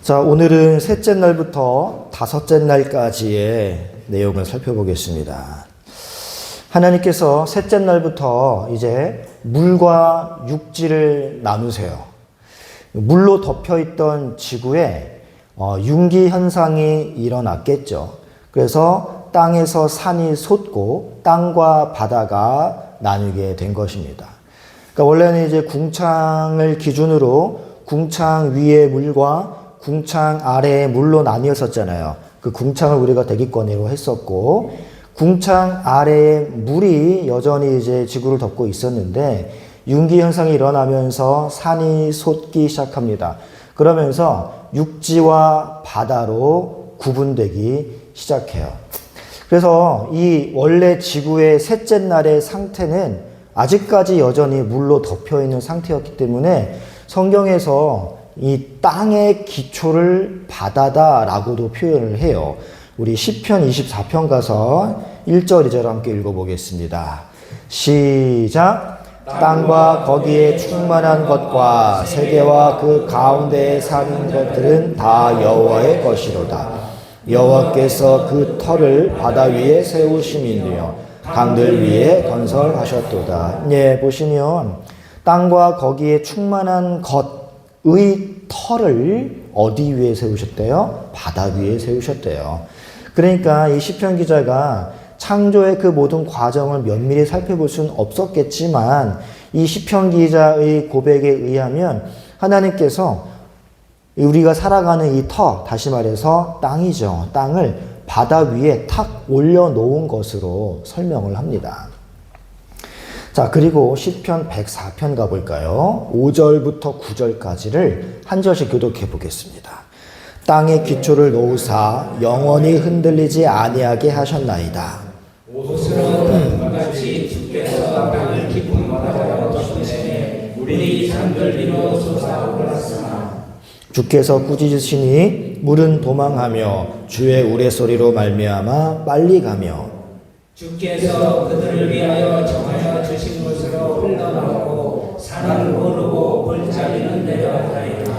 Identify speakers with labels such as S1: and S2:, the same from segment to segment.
S1: 자, 오늘은 셋째 날부터 다섯째 날까지의 내용을 살펴보겠습니다. 하나님께서 셋째 날부터 이제 물과 육지를 나누세요. 물로 덮여있던 지구에 융기 현상이 일어났겠죠. 그래서 땅에서 산이 솟고 땅과 바다가 나뉘게 된 것입니다. 그러니까 원래는 이제 궁창을 기준으로 궁창 위의 물과 궁창 아래의 물로 나뉘었었잖아요. 그 궁창을 우리가 대기권으로 했었고, 궁창 아래의 물이 여전히 이제 지구를 덮고 있었는데, 융기 현상이 일어나면서 산이 솟기 시작합니다. 그러면서 육지와 바다로 구분되기 시작해요. 그래서 이 원래 지구의 셋째 날의 상태는 아직까지 여전히 물로 덮여 있는 상태였기 때문에 성경에서 이 땅의 기초를 바다다라고도 표현을 해요. 우리 시편 24편 가서 1절 2절 함께 읽어보겠습니다. 시작. 땅과 거기에 충만한 것과 세계와 그 가운데에 사는 것들은 다 여호와의 것이로다. 여호와께서 그 터를 바다 위에 세우심이며 강들 위에 건설하셨도다. 예, 보시면 땅과 거기에 충만한 것의 터를 어디 위에 세우셨대요? 바다 위에 세우셨대요. 그러니까 이 시편 기자가 창조의 그 모든 과정을 면밀히 살펴볼 수는 없었겠지만 이 시편 기자의 고백에 의하면 하나님께서 우리가 살아가는 이 터, 다시 말해서 땅이죠. 땅을 바다 위에 탁 올려놓은 것으로 설명을 합니다. 자, 그리고 시편 104편 가볼까요? 5절부터 9절까지를 한 절씩 교독해 보겠습니다. 땅의 기초를 놓으사 영원히 흔들리지 아니하게 하셨나이다.
S2: 오스러운 같이 주께서 땅을 깊은 바다로 덮으시네 물이 산들 위로 솟아올랐으나
S1: 주께서 꾸짖으시니 물은 도망하며 주의 우레소리로 말미암아 빨리 가며
S2: 주께서 그들을 위하여 정하여 주신 곳으로 흘러가고 산을 오르고 골짜기는 내려가리라.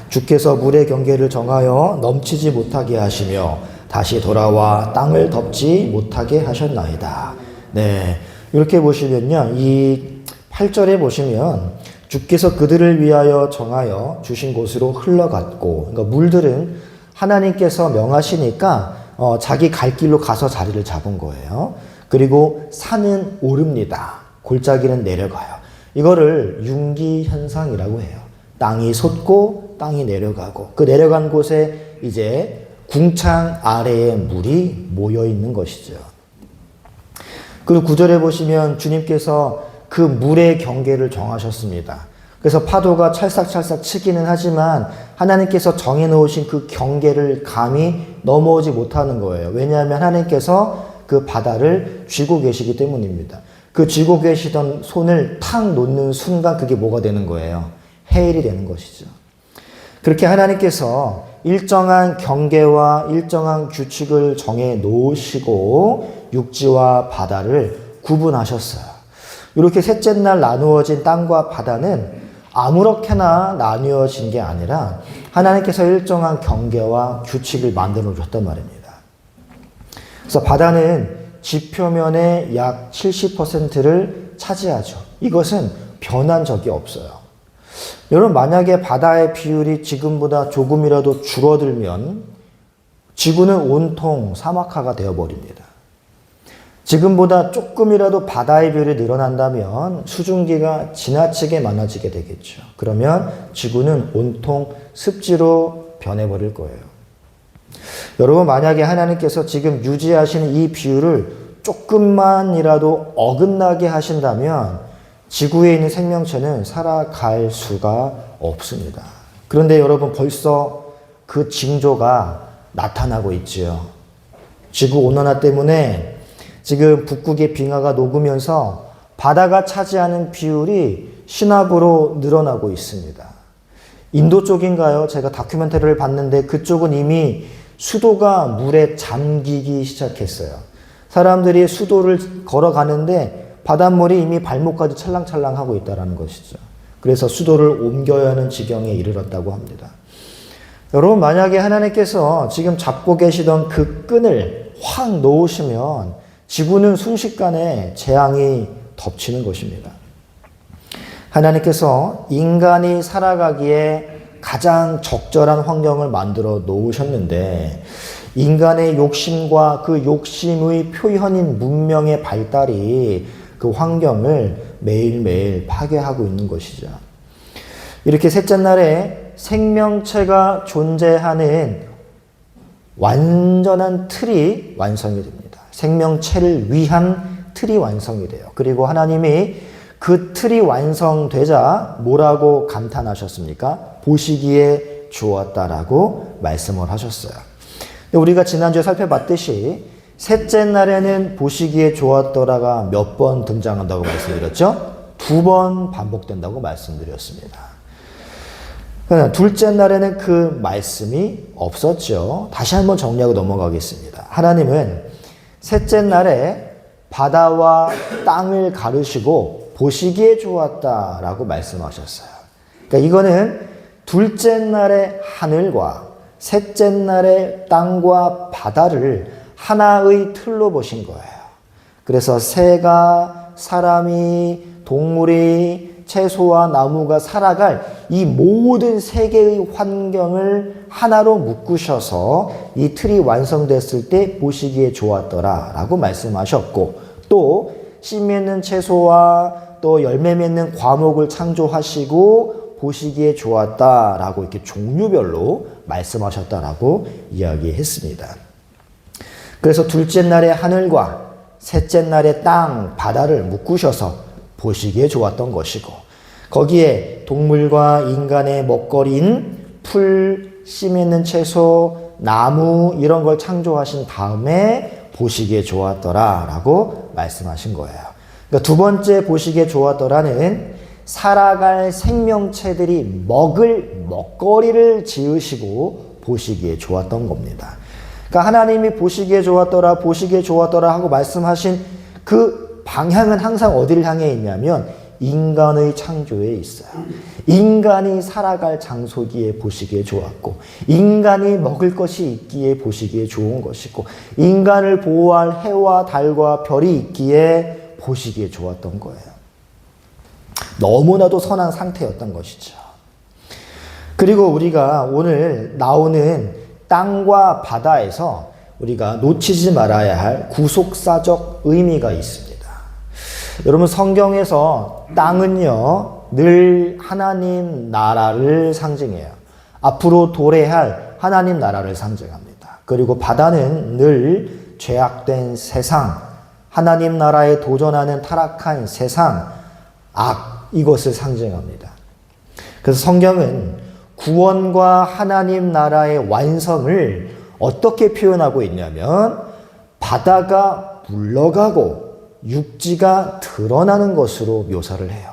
S1: 주께서 물의 경계를 정하여 넘치지 못하게 하시며 다시 돌아와 땅을 덮지 못하게 하셨나이다. 네, 이렇게 보시면요, 이 8절에 보시면 주께서 그들을 위하여 정하여 주신 곳으로 흘러갔고, 그러니까 물들은 하나님께서 명하시니까 자기 갈 길로 가서 자리를 잡은 거예요. 그리고 산은 오릅니다. 골짜기는 내려가요. 이거를 융기 현상이라고 해요. 땅이 솟고 땅이 내려가고 그 내려간 곳에 이제 궁창 아래에 물이 모여 있는 것이죠. 그리고 9절에 보시면 주님께서 그 물의 경계를 정하셨습니다. 그래서 파도가 찰싹찰싹 치기는 하지만 하나님께서 정해놓으신 그 경계를 감히 넘어오지 못하는 거예요. 왜냐하면 하나님께서 그 바다를 쥐고 계시기 때문입니다. 그 쥐고 계시던 손을 탁 놓는 순간 그게 뭐가 되는 거예요? 해일이 되는 것이죠. 그렇게 하나님께서 일정한 경계와 일정한 규칙을 정해 놓으시고 육지와 바다를 구분하셨어요. 이렇게 셋째 날 나누어진 땅과 바다는 아무렇게나 나뉘어진 게 아니라 하나님께서 일정한 경계와 규칙을 만들어 줬단 말입니다. 그래서 바다는 지표면의 약 70%를 차지하죠. 이것은 변한 적이 없어요. 여러분, 만약에 바다의 비율이 지금보다 조금이라도 줄어들면 지구는 온통 사막화가 되어버립니다. 지금보다 조금이라도 바다의 비율이 늘어난다면 수증기가 지나치게 많아지게 되겠죠. 그러면 지구는 온통 습지로 변해버릴 거예요. 여러분, 만약에 하나님께서 지금 유지하시는 이 비율을 조금만이라도 어긋나게 하신다면 지구에 있는 생명체는 살아갈 수가 없습니다. 그런데 여러분, 벌써 그 징조가 나타나고 있지요. 지구온난화 때문에 지금 북극의 빙하가 녹으면서 바다가 차지하는 비율이 신압으로 늘어나고 있습니다. 인도 쪽인가요? 제가 다큐멘터리를 봤는데 그쪽은 이미 수도가 물에 잠기기 시작했어요. 사람들이 수도를 걸어가는데 바닷물이 이미 발목까지 찰랑찰랑하고 있다는 것이죠. 그래서 수도를 옮겨야 하는 지경에 이르렀다고 합니다. 여러분, 만약에 하나님께서 지금 잡고 계시던 그 끈을 확 놓으시면 지구는 순식간에 재앙이 덮치는 것입니다. 하나님께서 인간이 살아가기에 가장 적절한 환경을 만들어 놓으셨는데 인간의 욕심과 그 욕심의 표현인 문명의 발달이 그 환경을 매일매일 파괴하고 있는 것이죠. 이렇게 셋째 날에 생명체가 존재하는 완전한 틀이 완성이 됩니다. 생명체를 위한 틀이 완성이 돼요. 그리고 하나님이 그 틀이 완성되자 뭐라고 감탄하셨습니까? 보시기에 좋았다라고 말씀을 하셨어요. 우리가 지난주에 살펴봤듯이 셋째 날에는 보시기에 좋았더라가 몇 번 등장한다고 말씀드렸죠? 2번 반복된다고 말씀드렸습니다. 둘째 날에는 그 말씀이 없었죠. 다시 한번 정리하고 넘어가겠습니다. 하나님은 셋째 날에 바다와 땅을 가르시고 보시기에 좋았다라고 말씀하셨어요. 그러니까 이거는 둘째 날의 하늘과 셋째 날의 땅과 바다를 하나의 틀로 보신 거예요. 그래서 새가, 사람이, 동물이, 채소와 나무가 살아갈 이 모든 세계의 환경을 하나로 묶으셔서 이 틀이 완성됐을 때 보시기에 좋았더라 라고 말씀하셨고, 또 씨 맺는 채소와 또 열매 맺는 과목을 창조하시고 보시기에 좋았다라고 이렇게 종류별로 말씀하셨다라고 이야기했습니다. 그래서 둘째 날의 하늘과 셋째 날의 땅, 바다를 묶으셔서 보시기에 좋았던 것이고, 거기에 동물과 인간의 먹거리인 풀, 씨 맺는 채소, 나무 이런 걸 창조하신 다음에 보시기에 좋았더라라고 말씀하신 거예요. 그러니까 두 번째 보시기에 좋았더라는 살아갈 생명체들이 먹을 먹거리를 지으시고 보시기에 좋았던 겁니다. 그러니까 하나님이 보시기에 좋았더라, 보시기에 좋았더라 하고 말씀하신 그 방향은 항상 어디를 향해 있냐면 인간의 창조에 있어요. 인간이 살아갈 장소기에 보시기에 좋았고, 인간이 먹을 것이 있기에 보시기에 좋은 것이고, 인간을 보호할 해와 달과 별이 있기에 보시기에 좋았던 거예요. 너무나도 선한 상태였던 것이죠. 그리고 우리가 오늘 나오는 땅과 바다에서 우리가 놓치지 말아야 할 구속사적 의미가 있습니다. 여러분, 성경에서 땅은요 늘 하나님 나라를 상징해요. 앞으로 도래할 하나님 나라를 상징합니다. 그리고 바다는 늘 죄악된 세상, 하나님 나라에 도전하는 타락한 세상, 악, 이것을 상징합니다. 그래서 성경은 구원과 하나님 나라의 완성을 어떻게 표현하고 있냐면 바다가 물러가고 육지가 드러나는 것으로 묘사를 해요.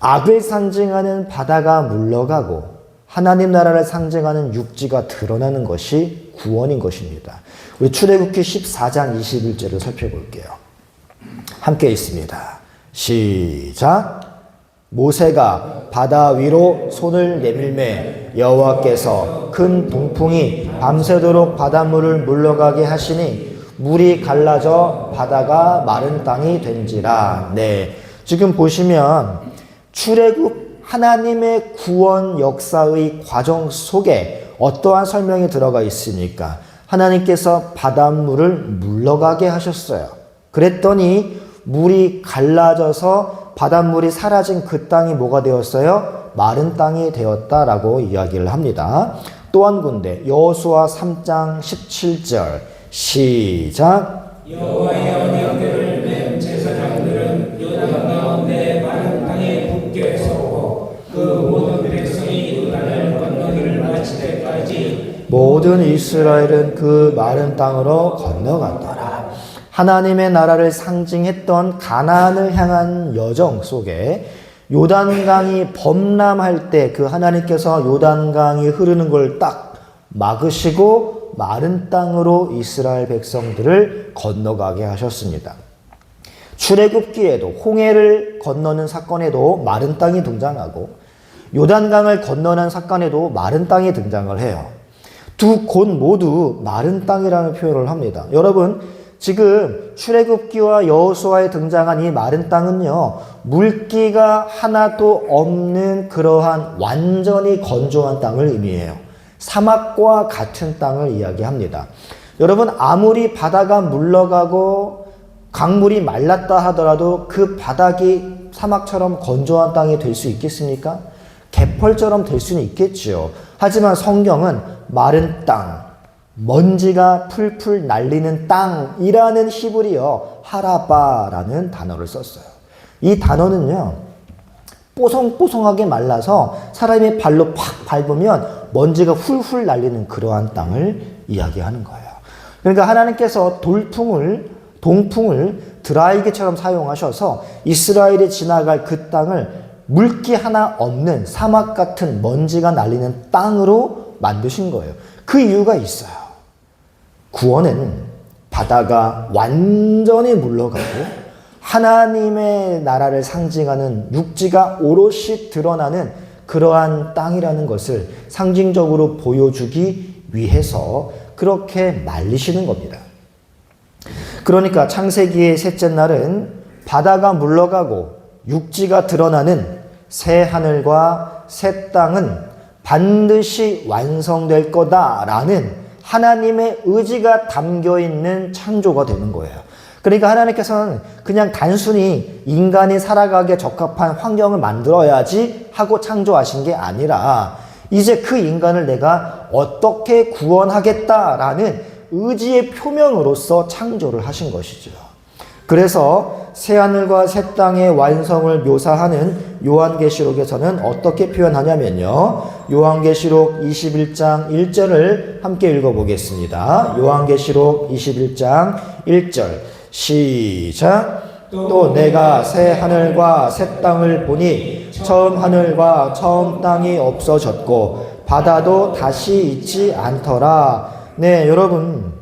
S1: 악을 상징하는 바다가 물러가고 하나님 나라를 상징하는 육지가 드러나는 것이 구원인 것입니다. 우리 출애굽기 14장 21절을 살펴볼게요. 함께 있습니다. 시작. 모세가 바다 위로 손을 내밀매 여호와께서 큰 동풍이 밤새도록 바닷물을 물러가게 하시니 물이 갈라져 바다가 마른 땅이 된지라. 네, 지금 보시면 출애굽 하나님의 구원 역사의 과정 속에 어떠한 설명이 들어가 있습니까? 하나님께서 바닷물을 물러가게 하셨어요. 그랬더니 물이 갈라져서 바닷물이 사라진 그 땅이 뭐가 되었어요? 마른 땅이 되었다라고 이야기를 합니다. 또 한 군데 여호수아 3장 17절 시작.
S2: 여호와의 언약궤를 맨 제사장들은 요단 가운데 마른 땅에 붙게 서고 그 모든 백성이 요단을 건너기를 마칠 때까지
S1: 모든 이스라엘은 그 마른 땅으로 건너갔더라. 하나님의 나라를 상징했던 가나안을 향한 여정 속에 요단강이 범람할 때 그 하나님께서 요단강이 흐르는 걸 딱 막으시고 마른 땅으로 이스라엘 백성들을 건너가게 하셨습니다. 출애굽기에도 홍해를 건너는 사건에도 마른 땅이 등장하고 요단강을 건너는 사건에도 마른 땅이 등장을 해요. 두 곳 모두 마른 땅이라는 표현을 합니다. 여러분, 지금 출애굽기와 여호수아에 등장한 이 마른 땅은요, 물기가 하나도 없는 그러한 완전히 건조한 땅을 의미해요. 사막과 같은 땅을 이야기합니다. 여러분, 아무리 바다가 물러가고 강물이 말랐다 하더라도 그 바닥이 사막처럼 건조한 땅이 될 수 있겠습니까? 개펄처럼 될 수는 있겠지요. 하지만 성경은 마른 땅, 먼지가 풀풀 날리는 땅이라는 히브리어 하라바라는 단어를 썼어요. 이 단어는요, 뽀송뽀송하게 말라서 사람이 발로 팍 밟으면 먼지가 훌훌 날리는 그러한 땅을 이야기하는 거예요. 그러니까 하나님께서 동풍을 드라이기처럼 사용하셔서 이스라엘이 지나갈 그 땅을 물기 하나 없는 사막 같은 먼지가 날리는 땅으로 만드신 거예요. 그 이유가 있어요. 구원은 바다가 완전히 물러가고 하나님의 나라를 상징하는 육지가 오롯이 드러나는 그러한 땅이라는 것을 상징적으로 보여주기 위해서 그렇게 말리시는 겁니다. 그러니까 창세기의 셋째 날은 바다가 물러가고 육지가 드러나는 새 하늘과 새 땅은 반드시 완성될 거다라는 하나님의 의지가 담겨 있는 창조가 되는 거예요. 그러니까 하나님께서는 그냥 단순히 인간이 살아가기에 적합한 환경을 만들어야지 하고 창조하신 게 아니라 이제 그 인간을 내가 어떻게 구원하겠다라는 의지의 표명으로서 창조를 하신 것이죠. 그래서 새하늘과 새 땅의 완성을 묘사하는 요한계시록에서는 어떻게 표현하냐면요. 요한계시록 21장 1절을 함께 읽어보겠습니다. 요한계시록 21장 1절 시작. 또 내가 새 하늘과 새 땅을 보니 처음 하늘과 처음 땅이 없어졌고 바다도 다시 있지 않더라. 네, 여러분,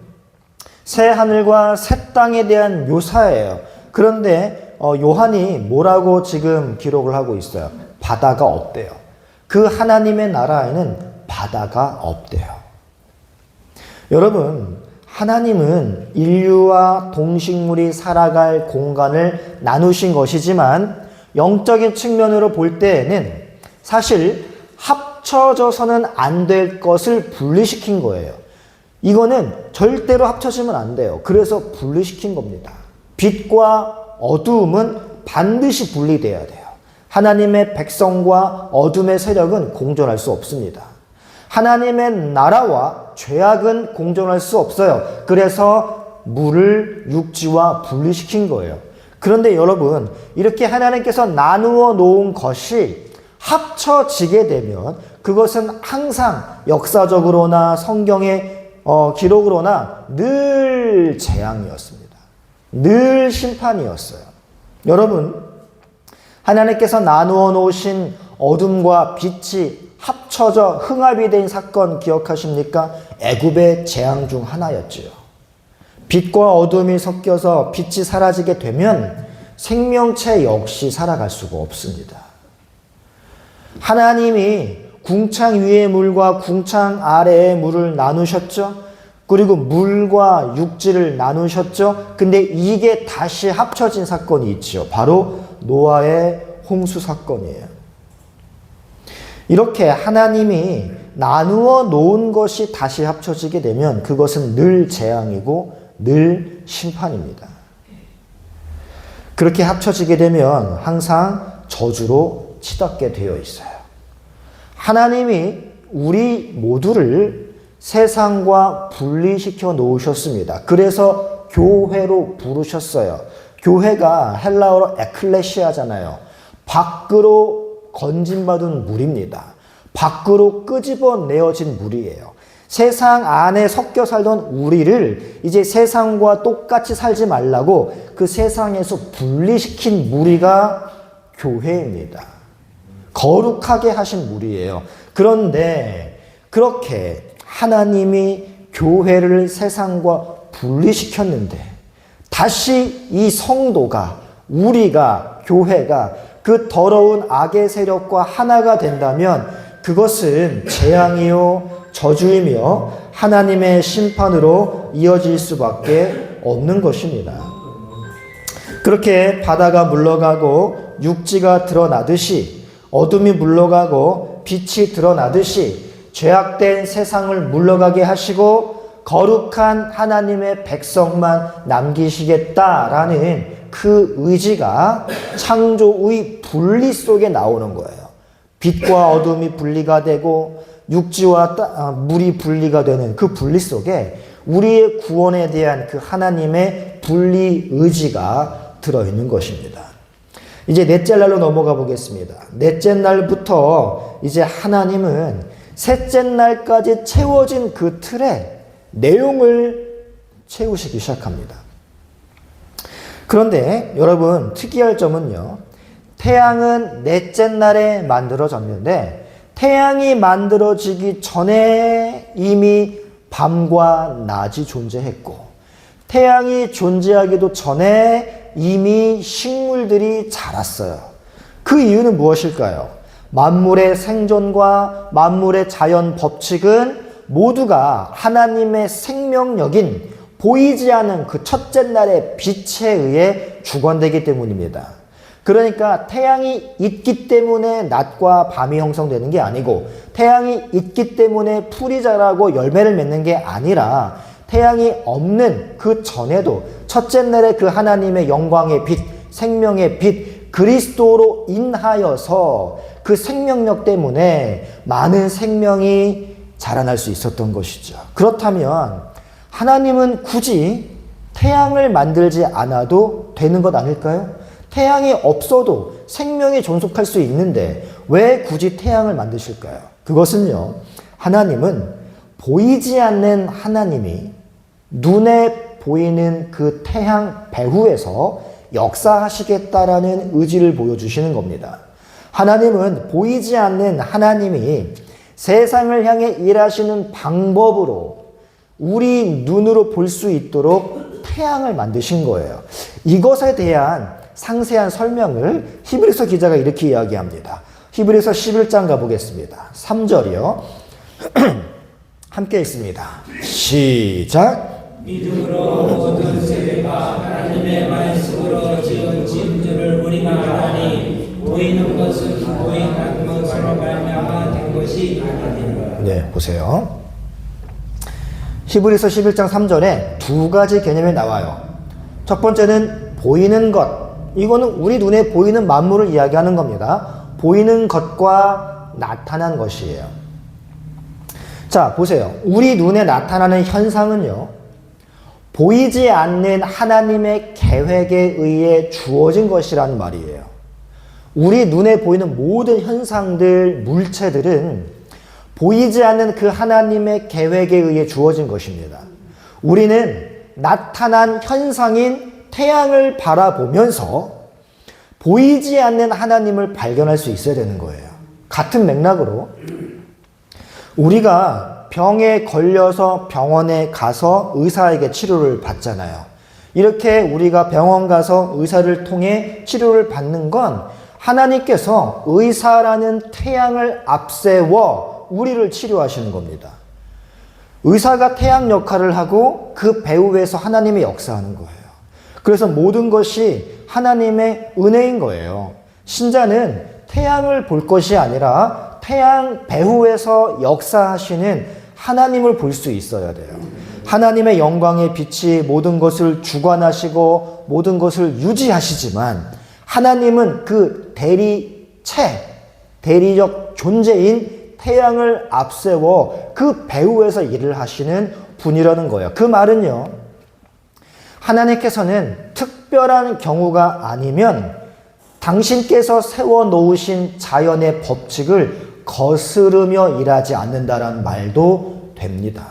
S1: 새 하늘과 새 땅에 대한 묘사예요. 그런데 요한이 뭐라고 지금 기록을 하고 있어요? 바다가 없대요. 그 하나님의 나라에는 바다가 없대요. 여러분, 하나님은 인류와 동식물이 살아갈 공간을 나누신 것이지만 영적인 측면으로 볼 때에는 사실 합쳐져서는 안 될 것을 분리시킨 거예요. 이거는 절대로 합쳐지면 안 돼요. 그래서 분리시킨 겁니다. 빛과 어두움은 반드시 분리돼야 돼요. 하나님의 백성과 어둠의 세력은 공존할 수 없습니다. 하나님의 나라와 죄악은 공존할 수 없어요. 그래서 물을 육지와 분리시킨 거예요. 그런데 여러분, 이렇게 하나님께서 나누어 놓은 것이 합쳐지게 되면 그것은 항상 역사적으로나 성경의 기록으로나 늘 재앙이었습니다. 늘 심판이었어요. 여러분, 하나님께서 나누어 놓으신 어둠과 빛이 합쳐져 흥합이 된 사건 기억하십니까? 애굽의 재앙 중 하나였지요. 빛과 어둠이 섞여서 빛이 사라지게 되면 생명체 역시 살아갈 수가 없습니다. 하나님이 궁창 위의 물과 궁창 아래의 물을 나누셨죠. 그리고 물과 육지를 나누셨죠. 근데 이게 다시 합쳐진 사건이 있죠. 바로 노아의 홍수 사건이에요. 이렇게 하나님이 나누어 놓은 것이 다시 합쳐지게 되면 그것은 늘 재앙이고 늘 심판입니다. 그렇게 합쳐지게 되면 항상 저주로 치닫게 되어 있어요. 하나님이 우리 모두를 세상과 분리시켜 놓으셨습니다. 그래서 교회로 부르셨어요. 교회가 헬라어로 에클레시아잖아요. 밖으로 건진받은 물입니다. 밖으로 끄집어내어진 물이에요. 세상 안에 섞여 살던 우리를 이제 세상과 똑같이 살지 말라고 그 세상에서 분리시킨 무리가 교회입니다. 거룩하게 하신 무리예요. 그런데 그렇게 하나님이 교회를 세상과 분리시켰는데 다시 이 성도가, 우리가, 교회가 그 더러운 악의 세력과 하나가 된다면 그것은 재앙이요 저주이며 하나님의 심판으로 이어질 수밖에 없는 것입니다. 그렇게 바다가 물러가고 육지가 드러나듯이 어둠이 물러가고 빛이 드러나듯이 죄악된 세상을 물러가게 하시고 거룩한 하나님의 백성만 남기시겠다라는 그 의지가 창조의 분리 속에 나오는 거예요. 빛과 어둠이 분리가 되고 육지와 물이 분리가 되는 그 분리 속에 우리의 구원에 대한 그 하나님의 분리 의지가 들어있는 것입니다. 이제 넷째 날로 넘어가 보겠습니다. 넷째 날부터 이제 하나님은 셋째 날까지 채워진 그 틀에 내용을 채우시기 시작합니다. 그런데 여러분 특이할 점은요. 태양은 넷째 날에 만들어졌는데 태양이 만들어지기 전에 이미 밤과 낮이 존재했고 태양이 존재하기도 전에 이미 식물들이 자랐어요. 그 이유는 무엇일까요? 만물의 생존과 만물의 자연 법칙은 모두가 하나님의 생명력인 보이지 않는 그 첫째 날의 빛에 의해 주관되기 때문입니다. 그러니까 태양이 있기 때문에 낮과 밤이 형성되는 게 아니고 태양이 있기 때문에 풀이 자라고 열매를 맺는 게 아니라 태양이 없는 그 전에도 첫째 날에 그 하나님의 영광의 빛, 생명의 빛, 그리스도로 인하여서 그 생명력 때문에 많은 생명이 자라날 수 있었던 것이죠. 그렇다면 하나님은 굳이 태양을 만들지 않아도 되는 것 아닐까요? 태양이 없어도 생명이 존속할 수 있는데 왜 굳이 태양을 만드실까요? 그것은요, 하나님은 보이지 않는 하나님이 눈에 보이는 그 태양 배후에서 역사하시겠다라는 의지를 보여주시는 겁니다. 하나님은 보이지 않는 하나님이 세상을 향해 일하시는 방법으로 우리 눈으로 볼 수 있도록 태양을 만드신 거예요. 이것에 대한 상세한 설명을 히브리서 기자가 이렇게 이야기합니다. 히브리서 11장 가보겠습니다. 3절이요. 함께 읽습니다. 시작.
S2: 믿음으로 모든 세대가 하나님의 말씀으로 지은 짐들을 우리가 알아니 보이는 것은 보이지 않는 것으로 말미암아 된 것이 아니니라.
S1: 네, 보세요. 히브리서 11장 3절에 두 가지 개념이 나와요. 첫 번째는 보이는 것. 이거는 우리 눈에 보이는 만물을 이야기하는 겁니다. 보이는 것과 나타난 것이에요. 자, 보세요. 우리 눈에 나타나는 현상은요, 보이지 않는 하나님의 계획에 의해 주어진 것이라는 말이에요. 우리 눈에 보이는 모든 현상들, 물체들은 보이지 않는 그 하나님의 계획에 의해 주어진 것입니다. 우리는 나타난 현상인 태양을 바라보면서 보이지 않는 하나님을 발견할 수 있어야 되는 거예요. 같은 맥락으로 우리가 병에 걸려서 병원에 가서 의사에게 치료를 받잖아요. 이렇게 우리가 병원 가서 의사를 통해 치료를 받는 건 하나님께서 의사라는 태양을 앞세워 우리를 치료하시는 겁니다. 의사가 태양 역할을 하고 그 배후에서 하나님이 역사하는 거예요. 그래서 모든 것이 하나님의 은혜인 거예요. 신자는 태양을 볼 것이 아니라 태양 배후에서 역사하시는 하나님을 볼 수 있어야 돼요. 하나님의 영광의 빛이 모든 것을 주관하시고 모든 것을 유지하시지만 하나님은 그 대리적 존재인 태양을 앞세워 그 배후에서 일을 하시는 분이라는 거예요. 그 말은요, 하나님께서는 특별한 경우가 아니면 당신께서 세워놓으신 자연의 법칙을 거스르며 일하지 않는다라는 말도 됩니다.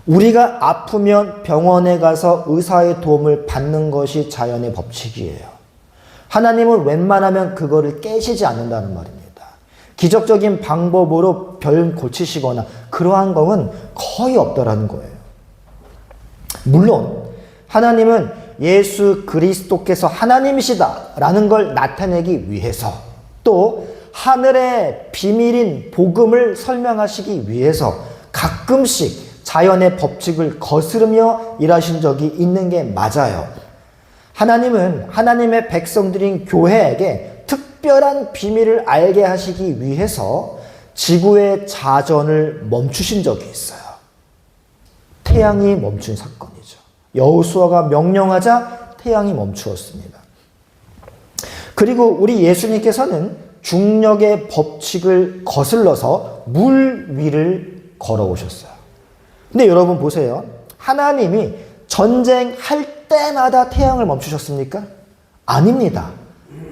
S1: 우리가 아프면 병원에 가서 의사의 도움을 받는 것이 자연의 법칙이에요. 하나님은 웬만하면 그거를 깨시지 않는다는 말입니다. 기적적인 방법으로 병 고치시거나 그러한 것은 거의 없다라는 거예요. 물론 하나님은 예수 그리스도께서 하나님이시다라는 걸 나타내기 위해서, 또 하늘의 비밀인 복음을 설명하시기 위해서 가끔씩 자연의 법칙을 거스르며 일하신 적이 있는 게 맞아요. 하나님은 하나님의 백성들인 교회에게 특별한 비밀을 알게 하시기 위해서 지구의 자전을 멈추신 적이 있어요. 태양이 멈춘 사건이죠. 여호수아가 명령하자 태양이 멈추었습니다. 그리고 우리 예수님께서는 중력의 법칙을 거슬러서 물 위를 걸어오셨어요. 근데 여러분 보세요. 하나님이 전쟁할 때마다 태양을 멈추셨습니까? 아닙니다.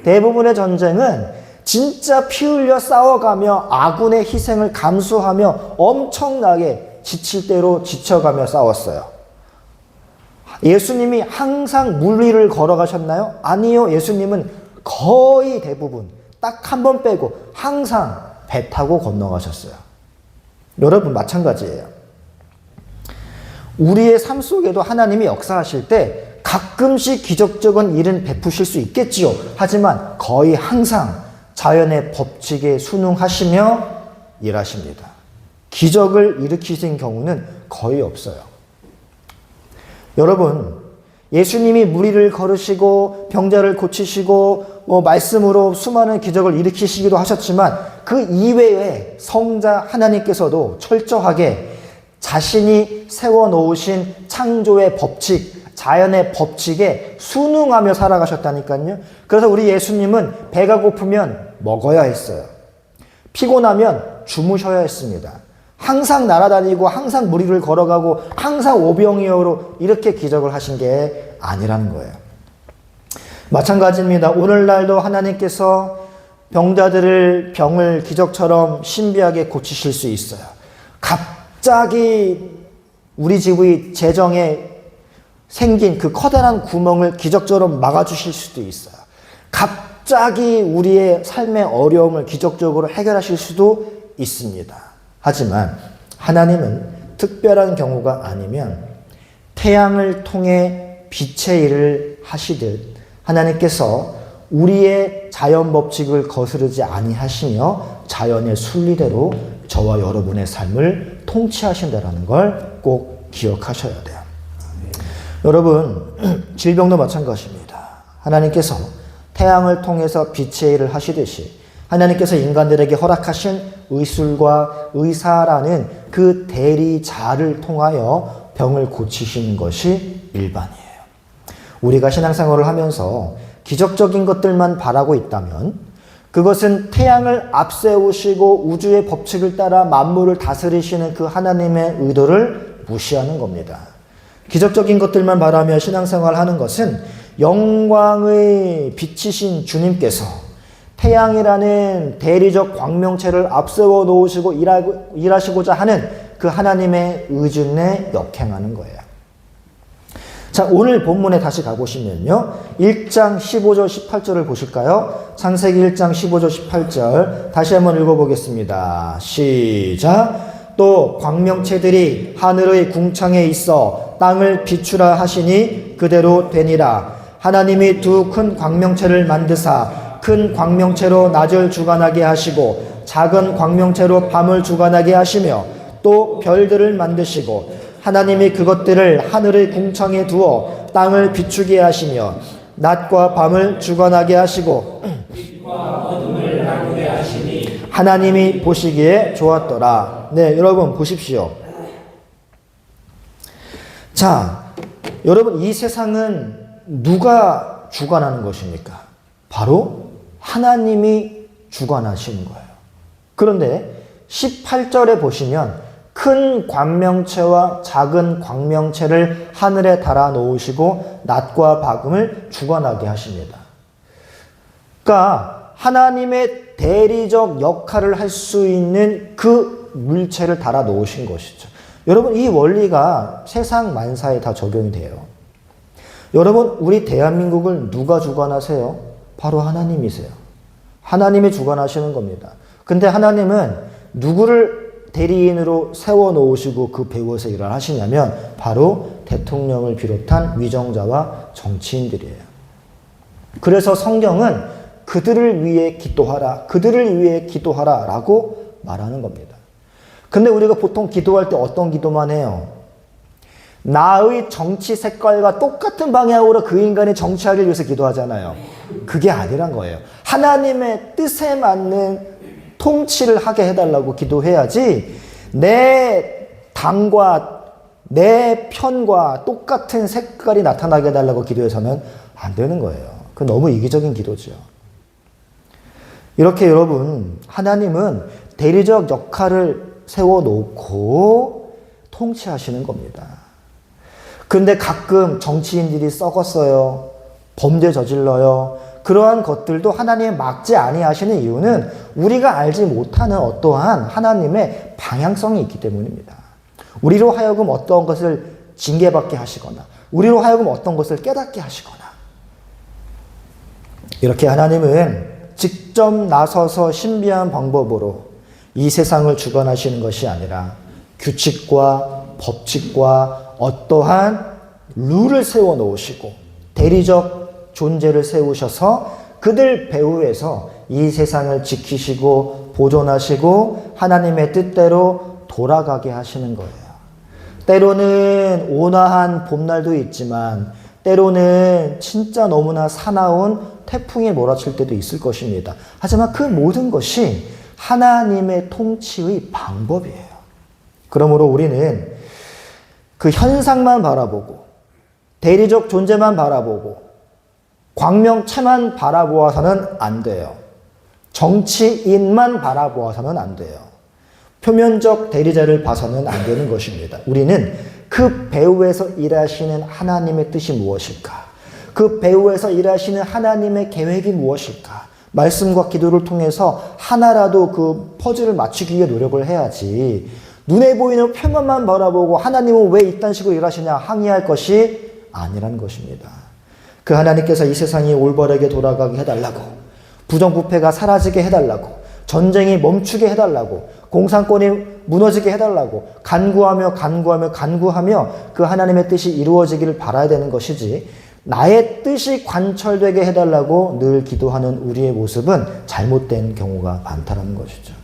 S1: 대부분의 전쟁은 진짜 피 흘려 싸워가며 아군의 희생을 감수하며 엄청나게 지칠 대로 지쳐가며 싸웠어요. 예수님이 항상 물 위를 걸어가셨나요? 아니요. 예수님은 거의 대부분 딱 한 번 빼고 항상 배 타고 건너가셨어요. 여러분 마찬가지예요. 우리의 삶 속에도 하나님이 역사하실 때 가끔씩 기적적인 일은 베푸실 수 있겠지요. 하지만 거의 항상 자연의 법칙에 순응하시며 일하십니다. 기적을 일으키신 경우는 거의 없어요. 여러분, 예수님이 물 위를 걸으시고 병자를 고치시고 말씀으로 수많은 기적을 일으키시기도 하셨지만 그 이외에 성자 하나님께서도 철저하게 자신이 세워놓으신 창조의 법칙, 자연의 법칙에 순응하며 살아가셨다니까요. 그래서 우리 예수님은 배가 고프면 먹어야 했어요. 피곤하면 주무셔야 했습니다. 항상 날아다니고 항상 물 위를 걸어가고 항상 오병이어로 이렇게 기적을 하신 게 아니라는 거예요. 마찬가지입니다. 오늘날도 하나님께서 병자들을 병을 기적처럼 신비하게 고치실 수 있어요. 갑자기 우리 집의 재정에 생긴 그 커다란 구멍을 기적적으로 막아주실 수도 있어요. 갑자기 우리의 삶의 어려움을 기적적으로 해결하실 수도 있습니다. 하지만 하나님은 특별한 경우가 아니면 태양을 통해 빛의 일을 하시듯 하나님께서 우리의 자연 법칙을 거스르지 아니하시며 자연의 순리대로 저와 여러분의 삶을 통치하신다는 걸 꼭 기억하셔야 돼요. 여러분, 질병도 마찬가지입니다. 하나님께서 태양을 통해서 빛의 일을 하시듯이 하나님께서 인간들에게 허락하신 의술과 의사라는 그 대리자를 통하여 병을 고치시는 것이 일반이에요. 우리가 신앙생활을 하면서 기적적인 것들만 바라고 있다면 그것은 태양을 앞세우시고 우주의 법칙을 따라 만물을 다스리시는 그 하나님의 의도를 무시하는 겁니다. 기적적인 것들만 바라며 신앙생활을 하는 것은 영광의 빛이신 주님께서 태양이라는 대리적 광명체를 앞세워 놓으시고 일하시고자 하는 그 하나님의 의중에 역행하는 거예요. 자, 오늘 본문에 다시 가보시면요. 1장 15절 18절을 보실까요? 창세기 1장 15절 18절 다시 한번 읽어보겠습니다. 시작. 또 광명체들이 하늘의 궁창에 있어 땅을 비추라 하시니 그대로 되니라. 하나님이 두 큰 광명체를 만드사 큰 광명체로 낮을 주관하게 하시고 작은 광명체로 밤을 주관하게 하시며 또 별들을 만드시고 하나님이 그것들을 하늘의 궁창에 두어 땅을 비추게 하시며 낮과 밤을 주관하게 하시고 하나님이 보시기에 좋았더라. 네, 여러분 보십시오. 자, 여러분 이 세상은 누가 주관하는 것입니까? 바로 하나님이 주관하시는 거예요. 그런데 18절에 보시면 큰 광명체와 작은 광명체를 하늘에 달아 놓으시고 낮과 밤을 주관하게 하십니다. 그러니까 하나님의 대리적 역할을 할 수 있는 그 물체를 달아 놓으신 것이죠. 여러분 이 원리가 세상 만사에 다 적용이 돼요. 여러분 우리 대한민국을 누가 주관하세요? 바로 하나님이세요. 하나님이 주관하시는 겁니다. 근데 하나님은 누구를 대리인으로 세워놓으시고 그 배후에서 일을 하시냐면 바로 대통령을 비롯한 위정자와 정치인들이에요. 그래서 성경은 그들을 위해 기도하라, 그들을 위해 기도하라 라고 말하는 겁니다. 근데 우리가 보통 기도할 때 어떤 기도만 해요? 나의 정치 색깔과 똑같은 방향으로 그 인간이 정치하기 위해서 기도하잖아요. 그게 아니란 거예요. 하나님의 뜻에 맞는 통치를 하게 해달라고 기도해야지 내 당과 내 편과 똑같은 색깔이 나타나게 해달라고 기도해서는 안 되는 거예요. 그건 너무 이기적인 기도죠. 이렇게 여러분, 하나님은 대리적 역할을 세워놓고 통치하시는 겁니다. 그런데 가끔 정치인들이 썩었어요. 범죄 저질러요. 그러한 것들도 하나님이 막지 아니하시는 이유는 우리가 알지 못하는 어떠한 하나님의 방향성이 있기 때문입니다. 우리로 하여금 어떠한 것을 징계받게 하시거나 우리로 하여금 어떤 것을 깨닫게 하시거나 이렇게 하나님은 직접 나서서 신비한 방법으로 이 세상을 주관하시는 것이 아니라 규칙과 법칙과 어떠한 룰을 세워놓으시고 대리적 존재를 세우셔서 그들 배후에서 이 세상을 지키시고 보존하시고 하나님의 뜻대로 돌아가게 하시는 거예요. 때로는 온화한 봄날도 있지만 때로는 진짜 너무나 사나운 태풍이 몰아칠 때도 있을 것입니다. 하지만 그 모든 것이 하나님의 통치의 방법이에요. 그러므로 우리는 그 현상만 바라보고 대리적 존재만 바라보고 광명체만 바라보아서는 안 돼요. 정치인만 바라보아서는 안 돼요. 표면적 대리자를 봐서는 안 되는 것입니다. 우리는 그 배후에서 일하시는 하나님의 뜻이 무엇일까? 그 배후에서 일하시는 하나님의 계획이 무엇일까? 말씀과 기도를 통해서 하나라도 그 퍼즐을 맞추기 위해 노력을 해야지 눈에 보이는 표면만 바라보고 하나님은 왜 이딴 식으로 일하시냐 항의할 것이 아니라는 것입니다. 그 하나님께서 이 세상이 올바르게 돌아가게 해달라고, 부정부패가 사라지게 해달라고, 전쟁이 멈추게 해달라고, 공산권이 무너지게 해달라고 간구하며 그 하나님의 뜻이 이루어지기를 바라야 되는 것이지 나의 뜻이 관철되게 해달라고 늘 기도하는 우리의 모습은 잘못된 경우가 많다는 것이죠.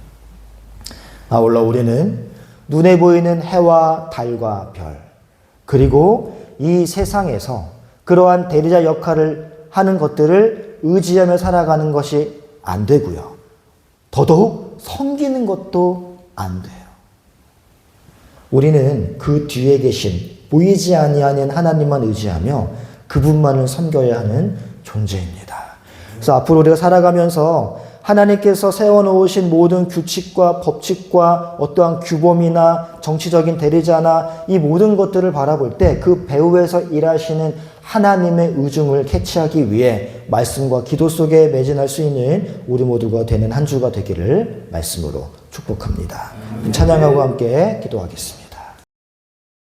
S1: 아울러 우리는 눈에 보이는 해와 달과 별 그리고 이 세상에서 그러한 대리자 역할을 하는 것들을 의지하며 살아가는 것이 안 되고요. 더더욱 섬기는 것도 안 돼요. 우리는 그 뒤에 계신 보이지 아니하는 하나님만 의지하며 그분만을 섬겨야 하는 존재입니다. 그래서 앞으로 우리가 살아가면서 하나님께서 세워놓으신 모든 규칙과 법칙과 어떠한 규범이나 정치적인 대리자나 이 모든 것들을 바라볼 때 그 배후에서 일하시는 하나님의 의중을 캐치하기 위해 말씀과 기도 속에 매진할 수 있는 우리 모두가 되는 한 주가 되기를 말씀으로 축복합니다. 찬양하고 함께 기도하겠습니다.